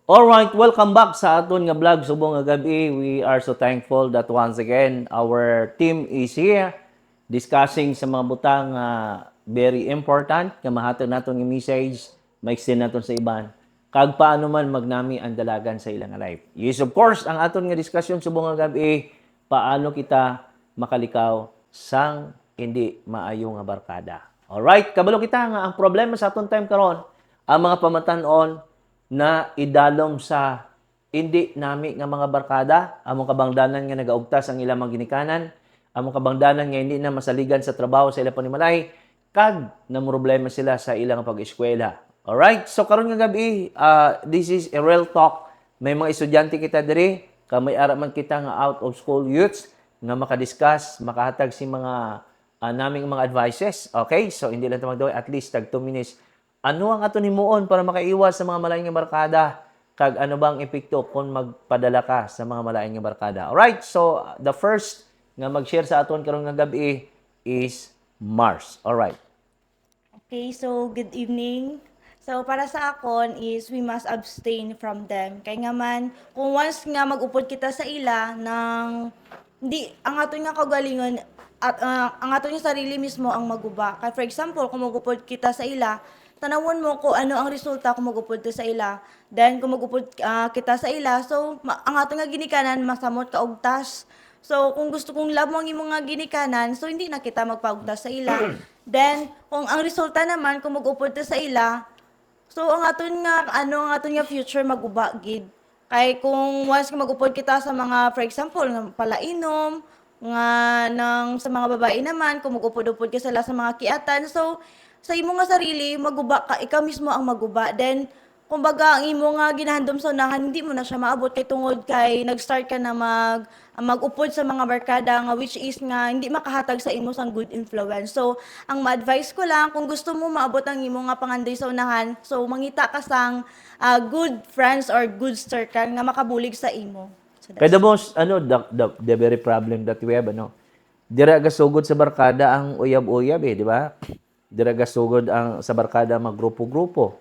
Alright, welcome back sa aton nga vlog subong nga gabi. We are so thankful that once again our team is here discussing sa mga butang very important nga mahatag naton nga message, ma-extend naton sa iban. Kag paano man magnami ang dalagan sa ilang life. Yes, of course, ang aton nga discussion subong nga gabi, paano kita makalikaw sang hindi maayo nga barkada. Alright, kabalo kita nga ang problema sa aton time karon, ang mga pamatanon na idalom sa hindi nami nga mga barkada, among kabangdanan nga nagaugtas ang ilang mga ginikanan, among kabangdanan nga hindi na masaligan sa trabaho sa ilang panimalay, kag na problema sila sa ilang pag-eskwela. Alright? So karon nga gabi, this is a real talk. May mga estudyante kita diri, kamay ara man kita nga out of school youths nga makadiscuss, makahatag si mga naming mga advices. Okay? So hindi lang ito at least tag 2 minutes. Ano ang ato himuon para makaiwas sa mga malaing nga barkada? Kag ano bang epekto kung magpadala ka sa mga malaing nga barkada? Alright, so the first nga mag-share sa aton karong nga gabi is Mars. Alright. Okay, so good evening. So para sa akon is we must abstain from them. Kay nga man, kung once nga mag-upod kita sa ila ng hindi ang ato nga kagalingon at ang ato nga sarili mismo ang maguba. Kay for example, kung mag-upod kita sa ila, tanawon mo kung ano ang resulta kung mag-upod ka sa ila. Then kung mag-upod kita sa ila, so ang ato nga ginikanan masamot ka og tas. So, kung gusto kong love mo ang imong nga ginikanan, so hindi na kita magpaugtas sa ila. Then, kung ang resulta naman, kung mag-upod ta sa ila, so ang aton nga, ang aton nga future maguba gid. Kay kung once nga mag-upod kita sa mga, for example, nga palainom, nga sa mga babae naman, kung mag-upod-upod ka sila sa mga kiatan, so sa imo nga sarili, maguba ka, ikaw mismo ang maguba. Then, kumbaga, ang imo nga ginahandom sa unahan, hindi mo na siya maabot kay tungod kay nag-start ka na mag-upod sa mga barkada nga which is nga hindi makahatag sa imo sang good influence. So, ang ma-advise ko lang kung gusto mo maabot ang imo nga pangandoy sa unahan, so mangita ka sang good friends or good circle nga makabulig sa imo. So Kaya that's the most, the very problem that we have, dira gasugod sa barkada ang uyab-uyab di ba? Dira gasugod ang sa barkada maggrupo-grupo.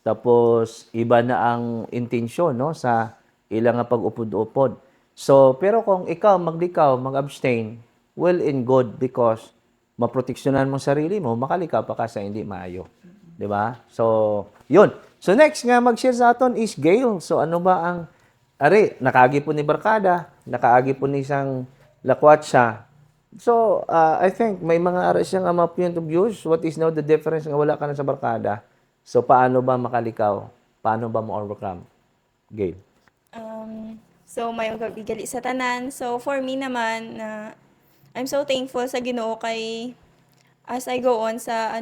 Tapos, iba na ang intensyon, no, sa ilang nga pag-upod-upod. So, pero kung ikaw maglikaw, mag-abstain, well and good because maproteksyonan mo sarili mo, makalikaw pa ka sa hindi maayo. Di ba? So, yun. So, next nga mag-share sa aton is Gail. So, ano ba ang, nakaagi po ni Barkada, nakaagi po ni isang lakwat siya. So, I think may mga ara siyang point of views. What is now the difference nga wala ka na sa Barkada? So, paano ba makalikaw? Paano ba ma-overcome? Gail. So mayong gabi gali sa tanan. So for me naman I'm so thankful sa Ginoo kay as I go on sa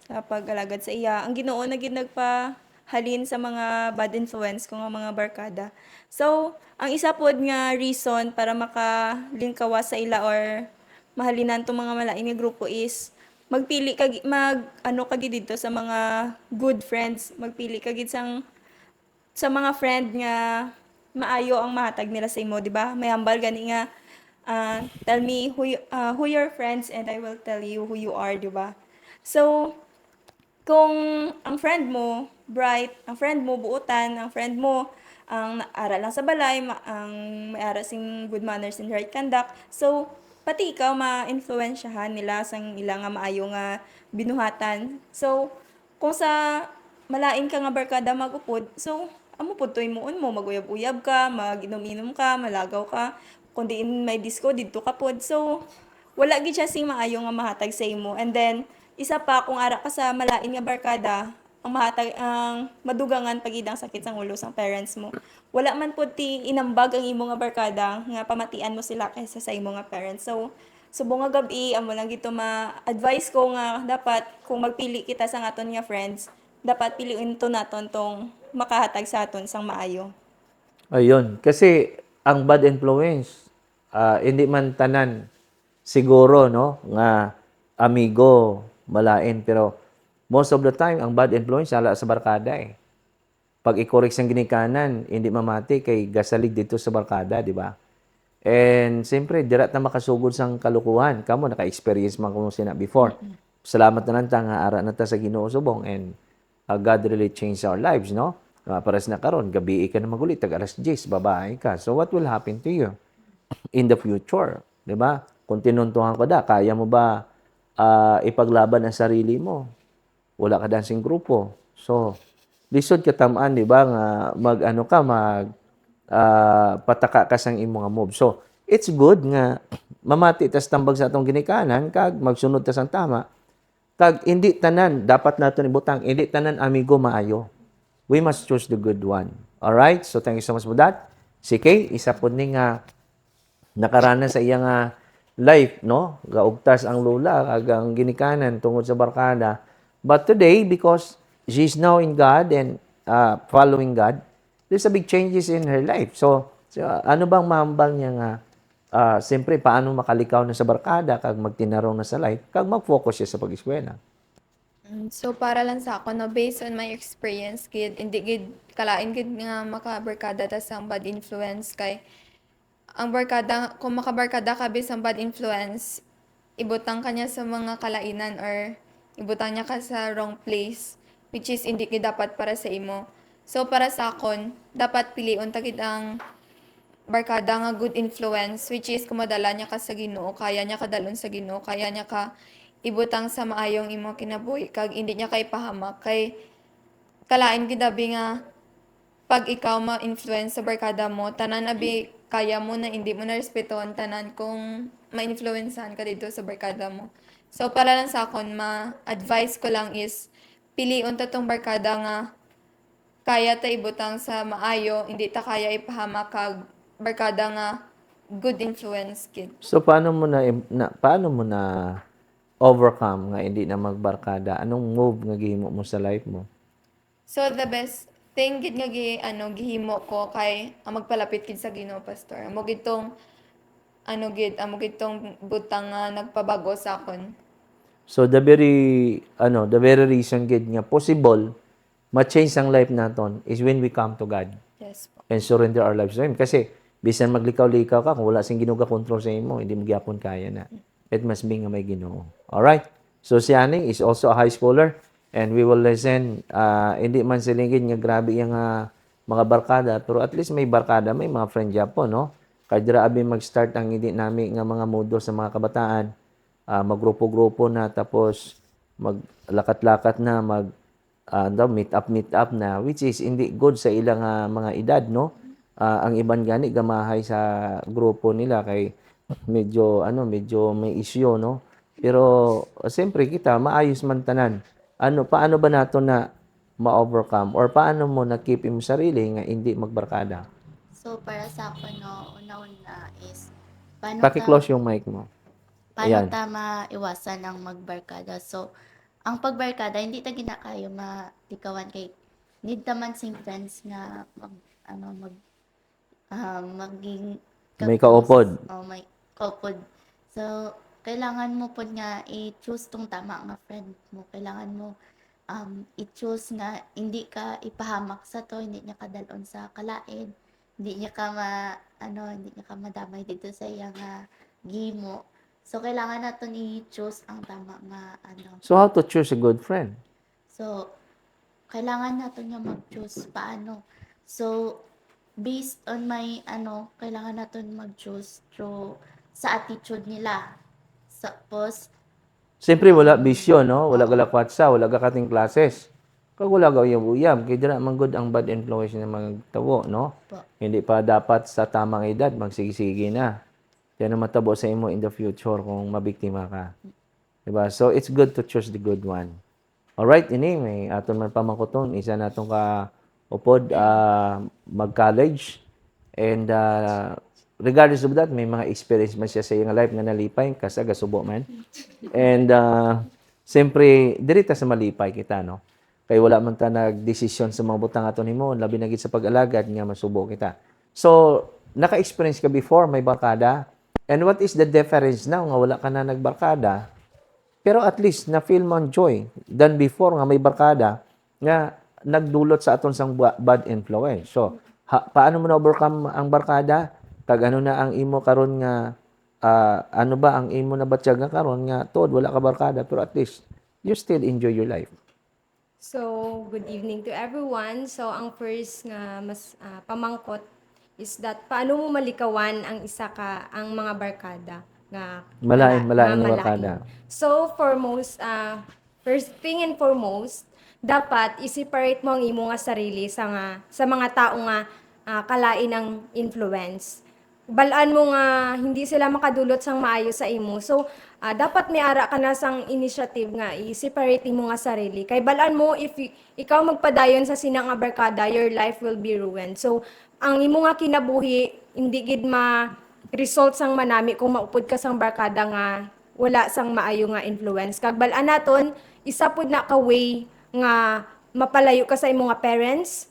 sa pag-alagad sa iya. Ang Ginoo na gid nagpahalin sa mga bad influence ko nga mga barkada. So ang isa pod nga reason para makalingkawa sa ila or mahalinan tong mga malain nga grupo is magpili kag kagid dito sa mga good friends. Magpili kagid sa mga friend nga maayo ang mahatag nila sa imo, di ba? May hambal gani nga tell me who your friends and I will tell you who you are, di ba? So, kung ang friend mo bright, ang friend mo buutan, ang friend mo ang aral lang sa balay, ang may aral sing good manners and right conduct. So, pati ikaw ma-influensyahan nila sang ilang nga maayo nga binuhatan. So, kung sa malain ka nga barkada magupod, so amo pud toy muon mo maguyab-uyab ka, mag-inom-inom ka, malagaw ka, kundi may disco didto ka pod. So wala gid siya sing maayo nga mahatag sa imo. And then isa pa kung ara ka sa malain nga barkada, ang mahatag ang madugangan pagid ang sakit sang ulo sang parents mo. Wala man pud ti inambag ang imo nga barkada nga pamatian mo sila kaysa sa imo nga parents. So subong nga gabi amo lang gito ma-advise ko nga dapat kung magpili kita sa aton nga friends, dapat piliin to naton tong makahatag sa aton sang maayo. Ayun. Kasi, ang bad influence, hindi man tanan siguro, no, nga amigo, malain. Pero, most of the time, ang bad influence, ala sa barkada Pag i-correct sang ginikanan, hindi mamati kay gasalig dito sa barkada, di ba? And siyempre, dirat na makasugod sang kalukuhan. Kamo, naka-experience man kung sina before. Salamat na lang ta nga ara na ta sa Ginoo subong and God really changed our lives, no? Pares na karon, gabi ka na magulit, tag alas 10, babae ka. So what will happen to you in the future? 'Di ba? Kung tinuntuhan ko da, kaya mo ba ipaglaban ang sarili mo? Wala ka dancing grupo. So, lisod ka tamaan, 'di ba, nga mag-ano ka, pataka ka sang imong nga move. So, it's good nga mamati tas tambag sa atong ginikanan kag magsunod ta sang tama. Kag hindi tanan dapat naton ibutang, hindi tanan amigo maayo. We must choose the good one. All right? So, thank you so much for that. Si Kay, isa po ni nga nakaranas sa iyang life, no? Gaugtas ang lula, kag ang ginikanan tungod sa barkada. But today, because she's now in God and following God, there's a big changes in her life. So ano bang mahambal niya nga, siyempre, paano makalikaw na sa barkada, kag magtinarong na sa life, kag mag-focus siya sa pag-eskwela. So para lang sa ako no, based on my experience gid hindi gid kalain gid nga makabarkada ta sang bad influence kay ang barkada kung makabarkada ka bisang bad influence ibutang kanya sa mga kalainan or ibutang niya ka sa wrong place which is hindi gid dapat para sa imo. So para sa akon dapat piliun ta gid ang barkada nga good influence which is kumadala niya ka sa Ginoo, kaya niya kadalon sa Ginoo, kaya niya ka ibutang sa maayong imo kinabuhi kag hindi niya kay pahamak kay kalain gid abi nga pag ikaw ma-influence sa barkada mo tanan abi kaya mo na hindi mo na respetuhan tanan kung ma-influencehan ka dito sa barkada mo. So para lang sa akon ma-advice ko lang is piliun ta tong barkada nga kaya ta ibutang sa maayo, hindi ta kaya ipahamak kag barkada nga good influence kid. So, paano mo na overcome nga hindi na magbarkada? Anong move nga gihimo mo sa life mo? So the best thing gid nga gihimo ko kay ang magpalapit gid sa Ginoo pastor. Amo gid tong amo gid tong butang nga nagpabago sa akon. So, the very reason gid nga possible ma-change ang life naton is when we come to God Yes po. and surrender our lives to Him. Kasi, bisan maglikaw-likaw ka, kung wala sing Ginoo ka-control sa imo, hindi mo gyapon kaya na. It must be nga may Ginoo. Alright? So, si Aning is also a high schooler and we will listen. Hindi man silingin nga grabe yung mga barkada, pero at least may barkada, may mga friend po, no? Kaya dira abi mag-start ang hindi nami nga mga modo sa mga kabataan, maggrupo-grupo na, tapos maglakat-lakat na, meet up na, which is hindi good sa ilang mga edad, no? Ang iban gani gamahay sa grupo nila kay medyo may issue, no? Pero siyempre kita maayos man tanan. Paano ba nato na ma-overcome or paano mo na keep imong sarili nga hindi magbarkada? So, para sa ako, no, una-una is, paano Paki-close yung mic mo. Ayan. ta maiwasan ang magbarkada? So, ang pagbarkada, hindi ta ginakayo matikawan kay need naman sing friends nga maging May kaupod. may kaupod. So, kailangan mo po nga i-choose tong tama nga friend mo. Kailangan mo i-choose nga hindi ka ipahamak sa to, hindi niya kadalon sa kalain, hindi niya ka hindi niya ka madamay dito sa iyang gimo. So, kailangan natin i-choose ang tama nga So how to choose a good friend? So, kailangan natin nga mag-choose paano. So, based on my kailangan natin mag-choose through sa attitude nila. Suppose, Siyempre wala bisyo, no? Wala galakwatsa, wala kating classes. Kag wala ga uyab-uyab, kay dira man good ang bad influence ng mga tawo, no? po. Hindi pa dapat sa tamang edad magsigi-sige na. Yan ang matabo sa imo in the future kung mabiktima ka. Diba? So, it's good to choose the good one. Alright, ini, may aton man pamangkuton. Isa na itong upod mag-college. And regardless of that, may mga experience man siya sa iyang life nga nalipay, kasi gasubo man. And siyempre, dirita sa malipay kita, no? Kaya wala man ta nag-desisyon sa mga butang aton nimo, labi na gid sa pag-alagad nga masubo kita. So, naka-experience ka before, may barkada. And what is the difference now nga wala ka na nagbarkada? Pero at least na-feel mo ang joy than before nga may barkada nga nagdulot sa aton sang bad influence. So, paano mo na-overcome ang barkada? Kag ano na ang imo karon nga ano ba ang imo na batyag nga karon nga tod wala ka barkada pero at least you still enjoy your life. So, good evening to everyone. So, ang first nga mas pamangkot is that paano mo malikawan ang ang mga barkada nga Malain-malain nga malain. barkada. So, first thing and foremost, dapat i-separate mo ang imo nga sarili sa mga tao nga kalain ng influence. Balaan mo nga hindi sila makadulot sang maayo sa imo. So, dapat may ara ka na sang initiative nga i-separate mo nga sarili. Kay balaan mo if ikaw magpadayon sa sinang nga barkada, your life will be ruined. So, ang imo nga kinabuhi hindi gid result sang manami kung maupod ka sang barkada nga wala sang maayo nga influence. Kag balaan naton, isa pud na ka way nga mapalayo ka sa imo nga parents,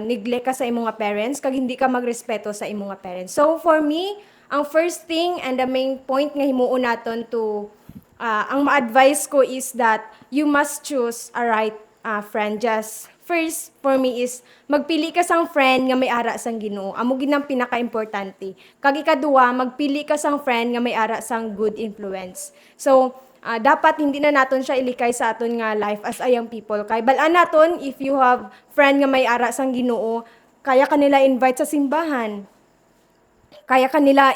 neglect ka sa imo nga parents, kag hindi ka magrespeto sa imo nga parents. So for me, ang first thing and the main point nga himuon naton to ang ma-advise ko is that you must choose a right friend. Just first for me is magpili ka sang friend nga may ara sang Ginoo. Amo gid ang pinaka-importante. Kag ikaduha, magpili ka sang friend nga may ara sang good influence. So dapat hindi na naton siya ilikay sa aton nga life as a young people. Kay balaan naton if you have friend nga may ara sang Ginoo, kaya kanila invite sa simbahan. Kaya kanila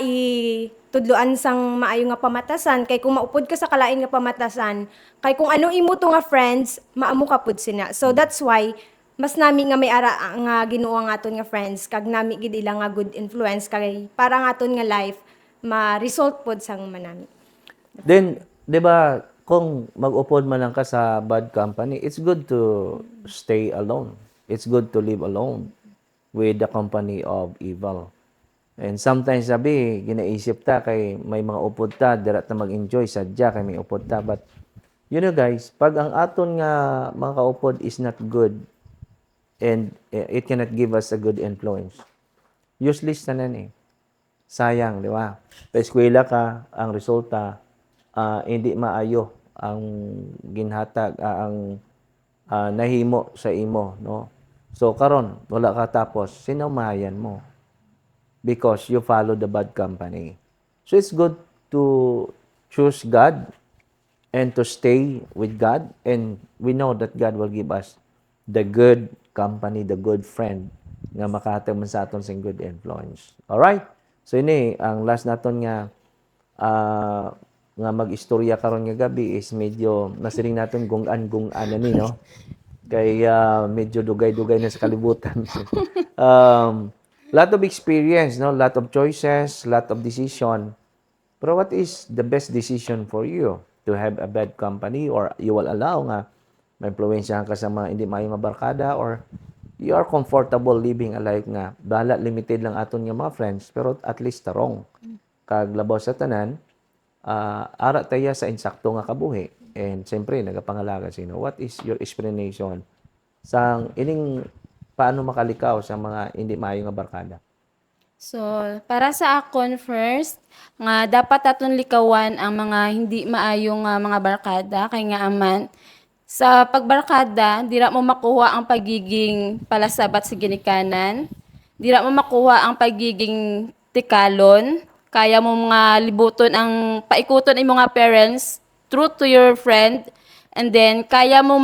tudloan sang maayo nga pamatasan. Kay kung maupod ka sa kalain nga pamatasan, kay kung ano imo to nga friends, maamo ka pud sina. So that's why mas nami nga may ara nga Ginoo nga aton nga friends, kag nami gid ila nga good influence kay para nga aton nga life ma-result pod sang manami. Then, 'di ba, kung mag-upod man lang ka sa bad company, it's good to stay alone. It's good to live alone with the company of evil. And sometimes sabi, ginaisip ta kay may mga upod ta, dira ta mag-enjoy sadya kay may upod ta. But you know guys, pag ang aton nga mga kaupod is not good and it cannot give us a good influence, useless na nan eh. Sayang, di ba? Sa eskwela ka, ang resulta, hindi maayo ang ginhatag, ang nahimo sa imo, no? So, karon wala ka tapos, sinamayan mo because you follow the bad company. So, it's good to choose God and to stay with God, and we know that God will give us the good company, the good friend nga makahatag man sa aton sing good influence. Alright? So ini ang last naton nga nga mag-istorya karon nga gabi is medyo nasiring naton gung-an ani no. Kay medyo dugay-dugay na sa kalibutan. Lot of experience, no, lot of choices, lot of decision. Pero what is the best decision for you? To have a bad company, or you will allow nga ma-influensyahan ka sa mga hindi maayong nga barkada, or you are comfortable living a life nga bahala limited lang aton nga mga friends pero at least tarong kag labaw sa tanan ara taya sa insakto nga kabuhi. And siyempre nagapangalaga sino, what is your explanation sang ining paano makalikaw sa mga hindi maayo nga barkada? So, para sa akon first, nga dapat aton likawan ang mga hindi maayong mga barkada kay nga aman sa pagbarkada, dira mo makuha ang pagiging palasabat sa ginikanan, dira mo makuha ang pagiging tikalon, kaya mo mga libuton ang paikuton imo nga parents, true to your friend, and then kaya mo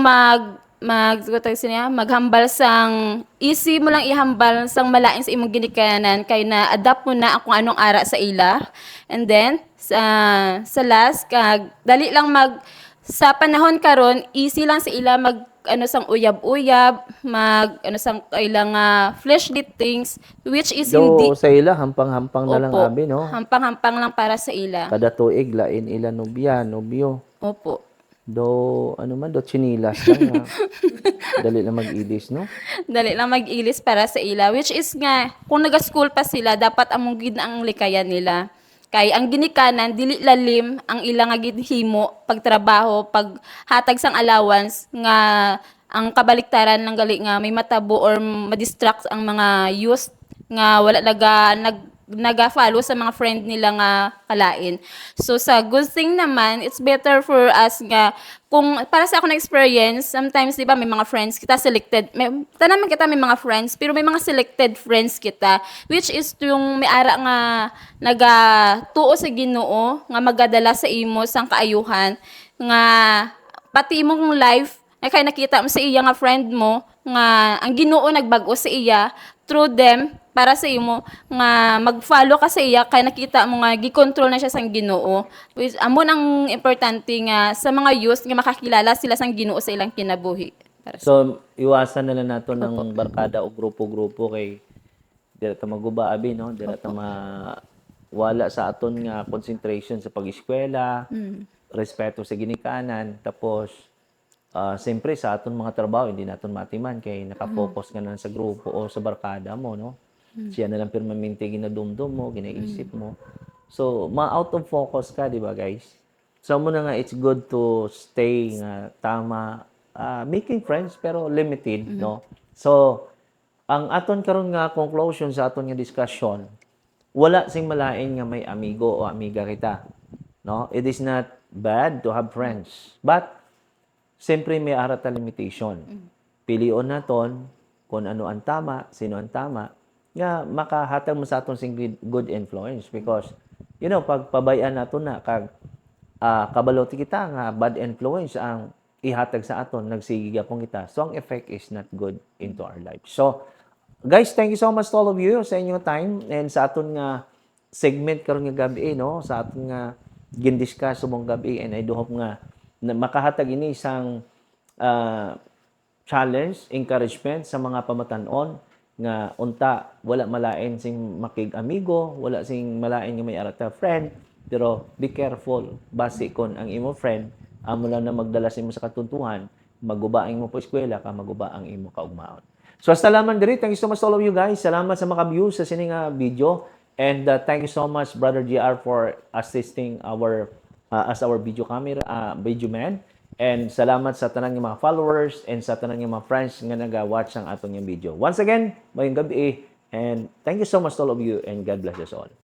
maghambal sang easy mo lang ihambal sang malain sa imong ginikanan kay na adapt mo na kung anong ara sa ila. And then sa last kag dali lang sa panahon karon easy lang sa ila sang uyab-uyab, sang ilang fleshly things which is hindi Do sa ila hampang-hampang na lang Opo, abi no. hampang-hampang lang para sa ila. Kada tuig lain ila nobyo. Opo. Do chinilas lang. Dali lang mag-ilis, no? Dali lang mag-ilis para sa ila. Which is nga, kung nag-school pa sila, dapat among gid na ang likayan nila. Kay ang ginikanan, dili lalim ang ilang nga ginhimo, pagtrabaho, paghatag sang allowance, nga ang kabaliktaran ng gali nga may matabo or ma-distract ang mga youth nga wala naga-follow sa mga friend nila nga kalain. So sa good thing naman, it's better for us nga kung para sa ako na experience, sometimes 'di ba may mga friends kita selected. Tanan kita may mga friends, pero may mga selected friends kita which is yung may ara nga nagatuo sa Ginoo nga magadala sa imo sang kaayuhan nga pati imong life Nga kay nakita mo sa iya nga friend mo nga ang Ginoo nagbag-o sa iya through them para sa imo nga mag-follow ka sa iya kay nakita mo nga gi-control na siya sang Ginoo. Which amo nang importante nga sa mga youth nga makakilala sila sang Ginoo sa ilang kinabuhi. Para sa So, iwasan na lang nato ng barkada o grupo-grupo kay dira ta maguba abi no, dira ta wala sa aton nga concentration sa pag-eskwela, respeto sa ginikanan, tapos siyempre sa aton mga trabaho hindi naton matiman kay naka-focus ka na sa grupo o sa barkada mo no. Siya na lang permanente ginadumdum mo, ginaisip mo. So, out of focus ka, di ba guys? So, muna nga, it's good to stay nga tama, making friends pero limited, no? So, ang aton karon nga conclusion sa aton nga discussion, wala sing malain nga may amigo o amiga kita. No? It is not bad to have friends. But, siyempre may arat na limitation. Pilion naton kung ano ang tama, sino ang tama, nga makahatag mo sa aton sing good influence because pag pabayaan naton na kag kabaloti kita nga bad influence ang ihatag sa aton nagsigi gyapon kita, so ang effect is not good into our lives. So guys, thank you so much to all of you sa inyong time and sa aton nga segment karon nga gabi no, sa aton nga gindiscuss subong gabi, and I do hope nga na makahatag ini isang challenge, encouragement sa mga pamatanon nga unta wala malain sing makig-amigo, wala sing malain nga may arata friend, pero be careful base kon ang imo friend amo lang na magdala sa imo sa katuntuhan, maguba ang imo po eskwela ka, maguba ang imo kaugmaon. So salamat diri, thank you so much to all of you guys. Salamat sa maka-views sa sining video, and thank you so much Brother GR for assisting our as our video camera video man. And salamat sa tanang mga followers and sa tanang mga friends nga naga-watch ang atong yung video. Once again, mayong gabi and thank you so much to all of you and God bless us all.